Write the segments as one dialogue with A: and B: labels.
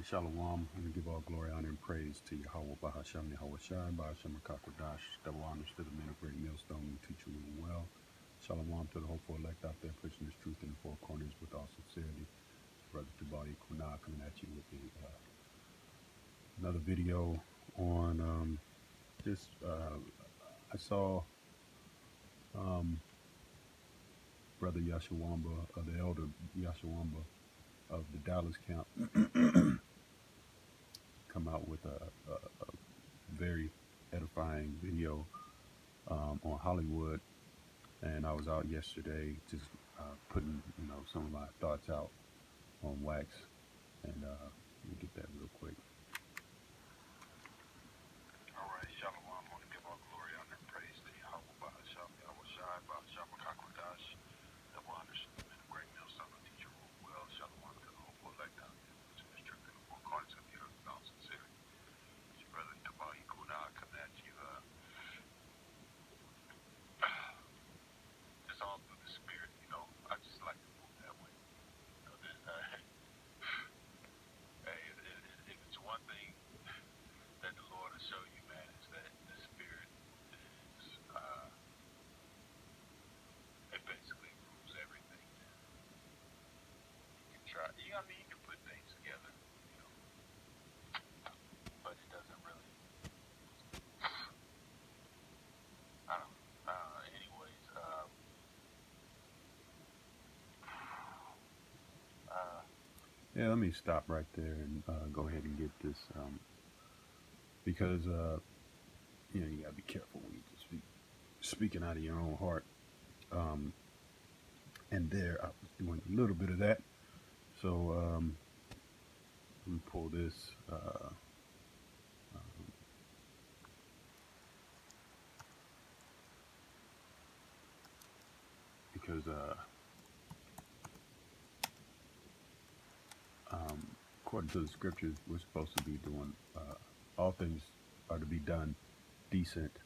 A: Shalom, and give all glory, honor, and praise to Yahweh Bahasham, Yahweh Shai, Bahasham Kakwadash, double honors to the men of great millstone who teach you well. Shalom to the hopeful elect out there, preaching this truth in the four corners with all sincerity. Brother Tabali Kuna coming at you with another video on I saw Brother Yashawamba, the elder Yashawamba of the Dallas camp, come out with a very edifying video on Hollywood, and I was out yesterday just putting some of my thoughts out on wax, and let me get that real quick. All right, Shalom. I want to give all glory, honor, and praise to Yahweh Bahasham, Yahweh Shai, Bahasham Kakwadash, double honors to the men of great millstone who teach you well. Shalom to the hopeful elect out there, which is truth in the four corners of the earth with all sincerity. It's your brother Tabali Kuna coming at you. It's all through the spirit, I just like to move that way. Hey, if it's one thing that the Lord will show you, man, is that the spirit is, it basically rules everything. You can try, you can put things together, but it doesn't really, anyways, yeah, let me stop right there and go ahead and get this, because, you gotta be careful when you just speaking out of your own heart. And there I was doing a little bit of that. So let me pull this. Because according to the scriptures, we're supposed to be doing all things are to be done decent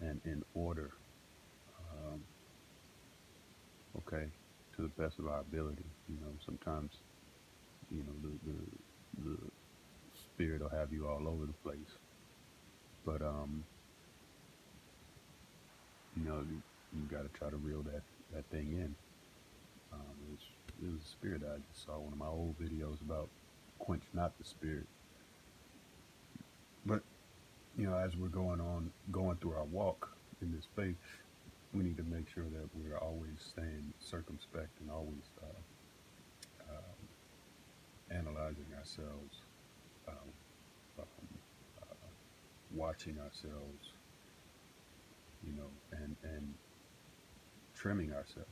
A: and in order. Okay, to the best of our ability. Sometimes the spirit will have you all over the place, but you got to try to reel that thing in. It was a spirit. I just saw one of my old videos about quench not the spirit. But as we're going through our walk in this faith, we need to make sure that we're always staying circumspect and always analyzing ourselves, watching ourselves, and trimming ourselves,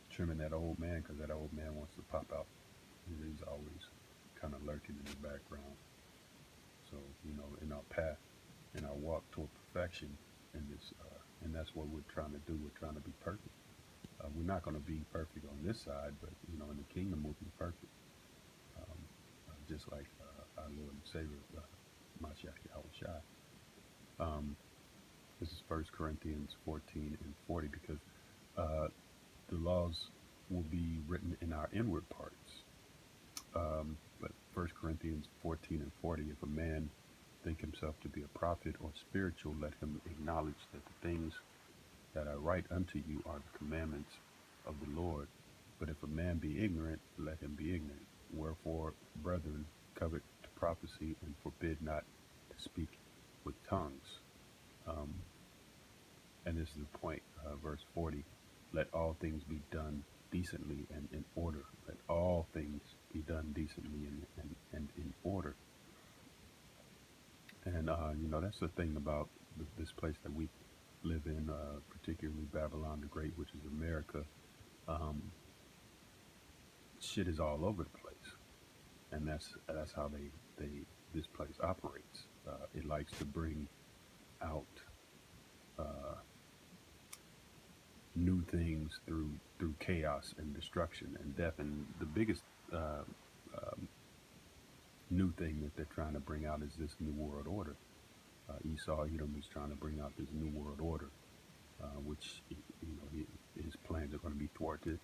A: trimming that old man, because that old man wants to pop out. He's always kind of lurking in the background. So in our path, in our walk toward perfection, in this, and that's what we're trying to do. We're trying to be perfect. We're not going to be perfect on this side, but in the kingdom we'll be perfect. Just like our Lord and Savior, Mashiach Yahweh Shai. This is 1 Corinthians 14 and 40, because the laws will be written in our inward parts. But 1 Corinthians 14 and 40, if a man think himself to be a prophet or spiritual, let him acknowledge that the things that I write unto you are the commandments of the Lord. But if a man be ignorant, let him be ignorant. Wherefore, brethren, covet to prophecy, and forbid not to speak with tongues. And this is the point, verse 40. Let all things be done decently and in order. Let all things be done decently and in order. And, that's the thing about this place that we live in, particularly Babylon the Great, which is America. Shit is all over the place. And that's how this place operates. It likes to bring out new things through chaos and destruction and death. And the biggest new thing that they're trying to bring out is this new world order. Esau, Edom, is trying to bring out this new world order, which his plans are going to be thwarted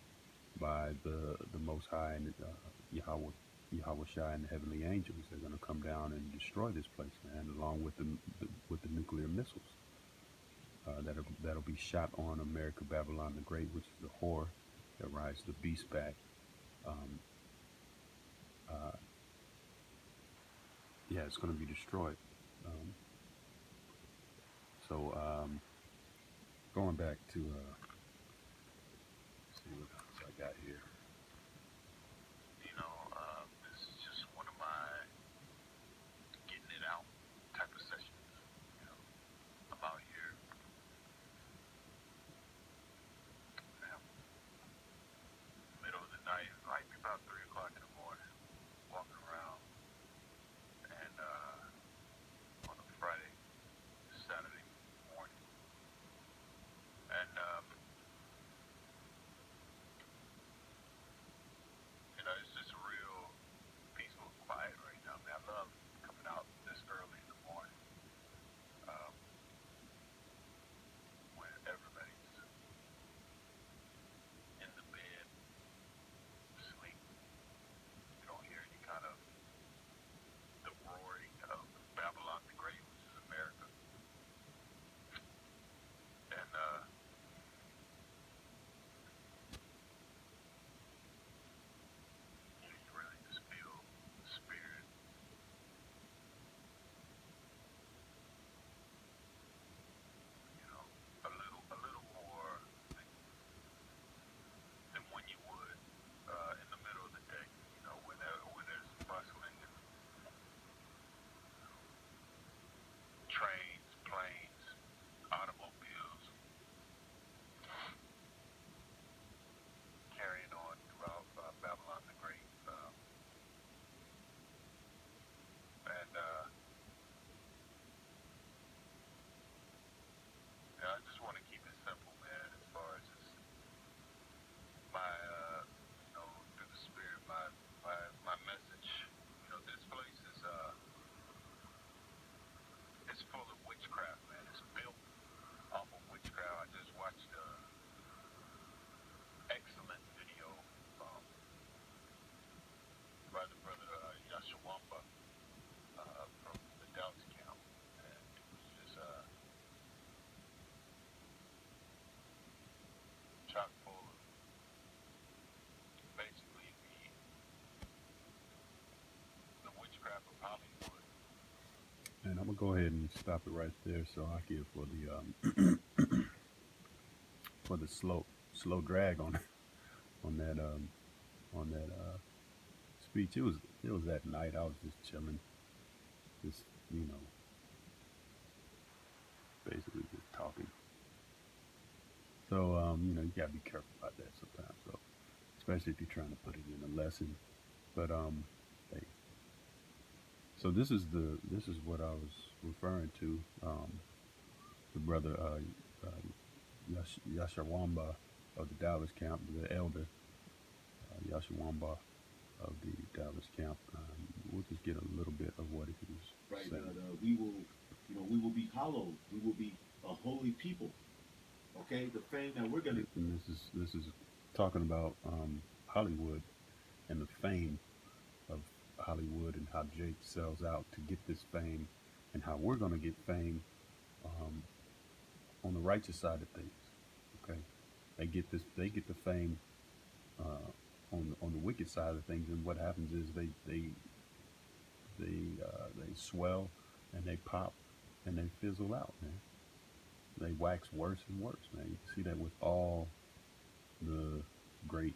A: by the Most High and Yahweh Yahweh Shai and the heavenly angels. They're going to come down and destroy this place, man, along with the nuclear missiles that'll be shot on America, Babylon the Great, which is the whore that rides the beast back. Um, uh, yeah, it's going to be destroyed. Um, so going back to see what else I got here.
B: This is just one of my getting it out type of sessions. You know, I'm out here, man, middle of the night, like about 3 o'clock in the morning, walking around, and on a Friday, Saturday morning, and it's just real peaceful, quiet right now. Man, I love coming out this early in the morning, um, when everybody's in the bed, sleep. You don't hear any kind of the roaring of Babylon the Great, which is America, and you really just feel the spirit, a little more than when you would in the middle of the day, when there's bustling and trains, planes, automobiles carrying on throughout Babylon the Great, and I just want to keep it simple, man. As far as just my, through the spirit, my message. This place is it's full of witchcraft, man. It's built off of witchcraft. I just watched a excellent video um, by the brother Yashawamba from the Dallas camp, and it was just chock full of basically the witchcraft of Hollywood.
A: And I'm gonna go ahead and stop it right there, so I give for the slow drag on that speech. It was at night. I was just chilling, just you know, basically just talking. So you gotta be careful about that sometimes. So especially if you're trying to put it in a lesson. But hey, so this is what I was referring to. The brother Yashawamba of the Dallas camp, the elder Yashawamba of the Dallas camp. We'll just get a little bit of what he was
C: Right.
A: saying.
C: We will be hallowed. We will be a holy people. Okay. The fame that we're gonna.
A: And this is talking about Hollywood and the fame of Hollywood and how Jake sells out to get this fame and how we're going to get fame um, on the righteous side of things. Okay, they get the fame on the wicked side of things, and what happens is they swell and they pop and they fizzle out, man. They wax worse and worse, man. You can see that with all the great,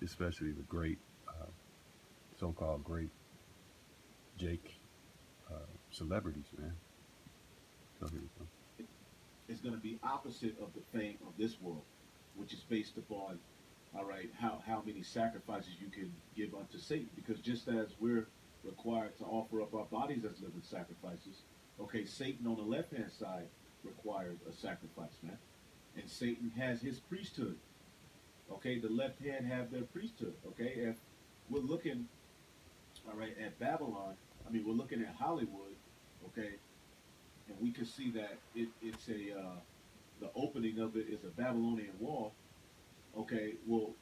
A: especially the great, so-called great Jake celebrities, man. So here we go.
C: Is going to be opposite of the fame of this world, which is based upon, all right, how many sacrifices you can give unto Satan. Because just as we're required to offer up our bodies as living sacrifices, okay, Satan on the left hand side requires a sacrifice, man. And Satan has his priesthood. Okay, the left hand have their priesthood. Okay, if we're looking, all right, at Babylon, I mean, we're looking at Hollywood. Okay, and we can see that it's the opening of it is a Babylonian wall. Okay, well,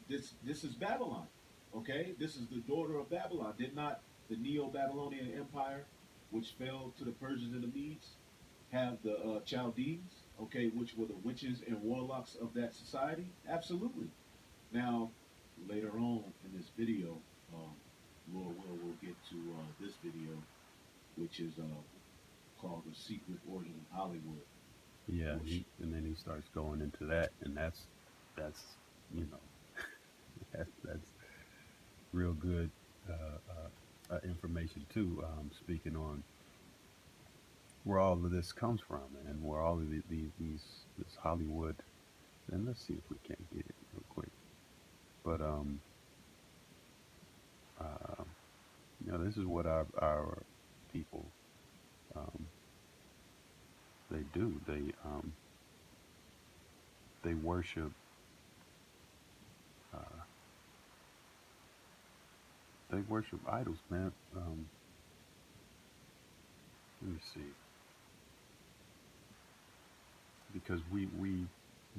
C: this is Babylon. Okay, this is the daughter of Babylon. Did not the Neo-Babylonian Empire, which fell to the Persians and the Medes, have the Chaldees? Okay, which were the witches and warlocks of that society? Absolutely. Now, later on in this video, um, Lord will we'll get to this video, which is called "The Secret Origin of Hollywood."
A: Yeah,
C: Which,
A: and then he starts going into that, and that's you know that's real good information too. Speaking on where all of this comes from, and where all of these this Hollywood, and let's see if we can get it real quick. But uh, this is what our people um, they do. They worship. Uh, they worship idols, man. Let me see, because we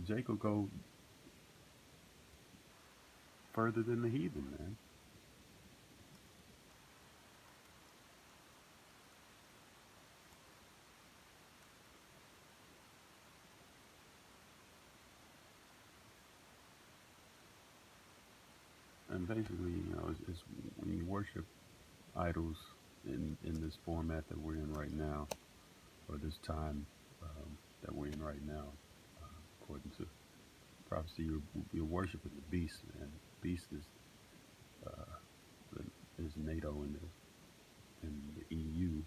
A: Jacob go further than the heathen, man. And basically, it's when you worship idols in this format that we're in right now, or this time that we're in right now, according to prophecy, you're worshiping the beast, man. Beast uh, is NATO in the EU,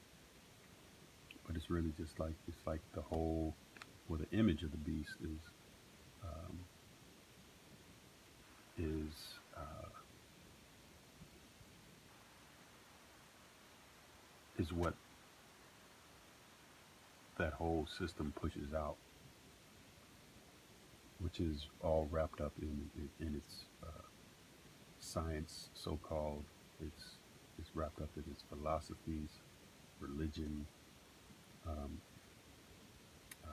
A: but it's really just like it's like the whole, well, the image of the beast um, is is what that whole system pushes out, which is all wrapped up in its science, so-called. It's it's wrapped up in its philosophies, religion. Um, uh,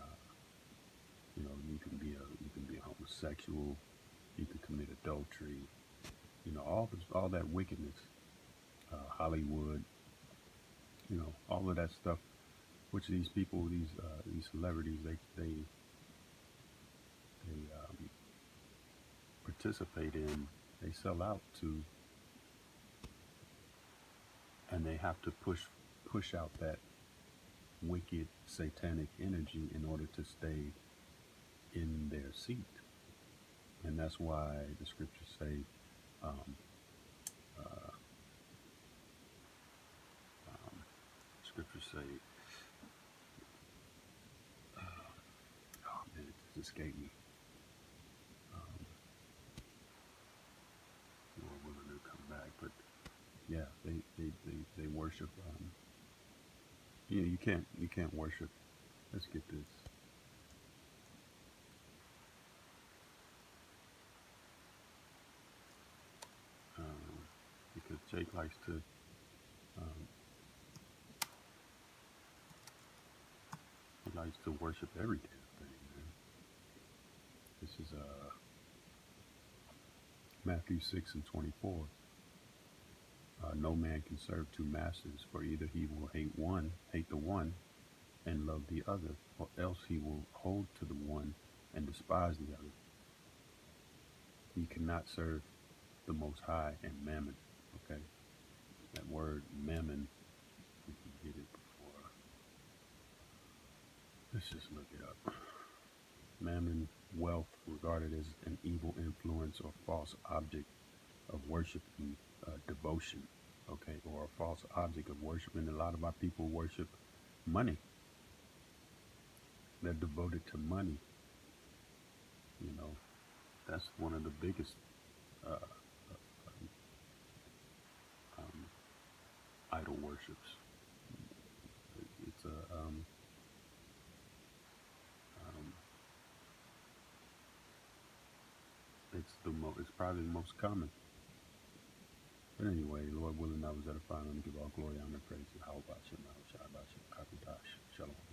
A: you can be a homosexual. You can commit adultery. All that wickedness. Hollywood. All of that stuff. Which these people, these celebrities, they participate in. They sell out to, and they have to push out that wicked satanic energy in order to stay in their seat. And that's why the scriptures say, um, uh, um, scriptures say, oh man, it just escaped me. Um, Lord willing to come back, but yeah, they worship. You can't worship. Let's get this. Um, because Jake likes to. Um, he likes to worship every damn thing, man. This is Matthew 6:24. No man can serve two masters, for either he will hate the one, and love the other, or else he will hold to the one and despise the other. You cannot serve the Most High and mammon. Okay, that word mammon, we can get it before. Let's just look it up. Mammon, wealth, regarded as an evil influence or false object of worship and devotion. Okay, or a false object of worship, and a lot of our people worship money. They're devoted to money. You know, that's one of the biggest uh, um, idol worships. It's a um, it's probably the most common. But anyway, Lord willing, I was edifying. Let me give all glory, honor, praise to How about you, Shalom.